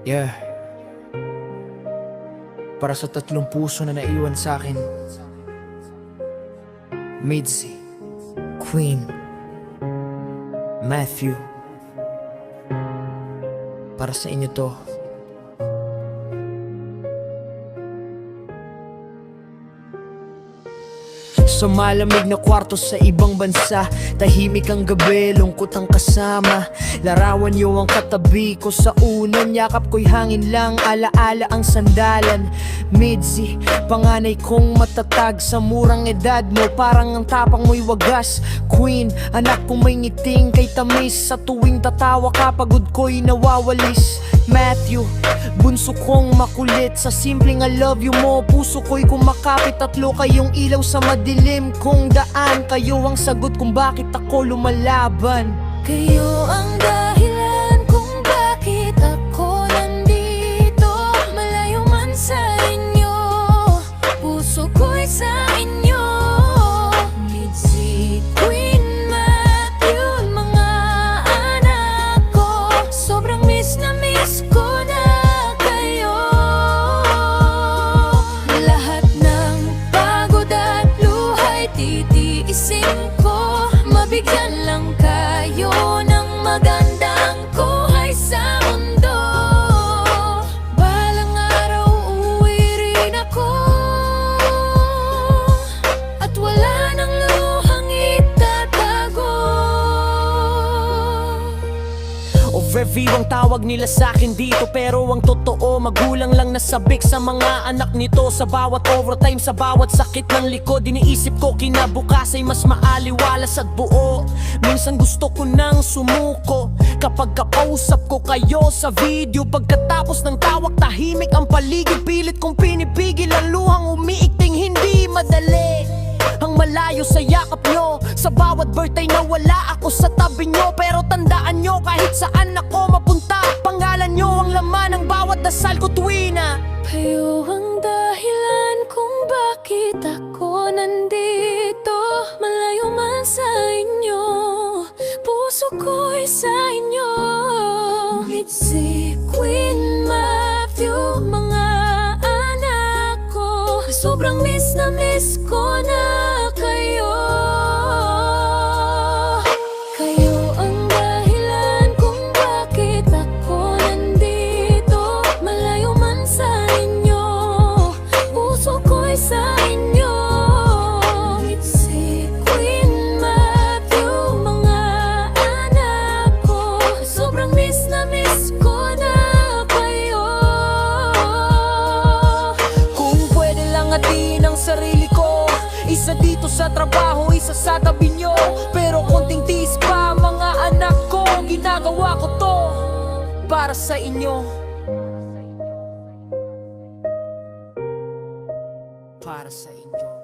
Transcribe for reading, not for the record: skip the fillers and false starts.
Yeah. Para sa tatlong puso na naiwan sa'kin, Mitzi, Queen, Matthew. Para sa inyo to. Sa malamig na kwarto sa ibang bansa, tahimik ang gabi, lungkot ang kasama. Larawan niyo ang katabi ko sa unan, yakap ko'y hangin lang, alaala ang sandalan. Mitzi, panganay kong matatag sa murang edad mo, parang ang tapang mo'y wagas. Queen, anak kong may ngiting kay tamis, sa tuwing tatawa ka pagod ko'y nawawalis. Matthew, bunso kong makulit, sa simpleng I love you mo puso ko'y kumakapit. Tatlo kayong ilaw sa madilim kong daan, kayo ang sagot kung bakit ako lumalaban. Kayo ang dahilan kung bakit ako nandito, malayo man sa inyo, puso ko'y sa inyo. Mitzi, Queen, Matthew, mga anak ko, sobrang miss na miss ko na kayo. Lahat ng pagod at luhay titiisin ko, mabigyan lang kayo ng magandang buhay sa mundo. Balang araw uuwi rin ako, at wala nang luhang itatago. Overview ang tawag nila sa'kin dito, pero ang totoo, magulang lang nasabik sa mga anak nito. Sa bawat overtime, sa bawat sakit ng likod, iniisip ko kinabukas ay mas maaliwalas at buo. Minsan gusto ko nang sumuko kapag kapausap ko kayo sa video. Pagkatapos ng tawag, tahimik ang paligid, pilit kong pinipigil ang luhang umiikting hindi madali. Ang malayo sa yakap nyo, sa bawat birthday na wala ako sa tabi nyo. Pero tandaan nyo, kahit saan ako mapunta, pangalan nyo ang laman ng bawat dasal ko tuwina. Kayo ang dahilan kung bakit ako nandito, malayo man sa inyo, puso ko'y sa inyo. Mitzi, Queen, Matthew, mga anak ko, sobrang miss na miss ko na kayo. Kayo ang dahilan kung bakit ako nandito, malayo man sa inyo, puso ko'y sa inyo. Mitzi, Queen, Matthew, mga anak ko, sobrang miss na miss ko na kayo. Kung pwede lang atin ang sarili ko, isa dito sa trabaho, isa sa tabi nyo. Pero konting tiis pa mga anak ko, ginagawa ko to para sa inyo. Para sa inyo.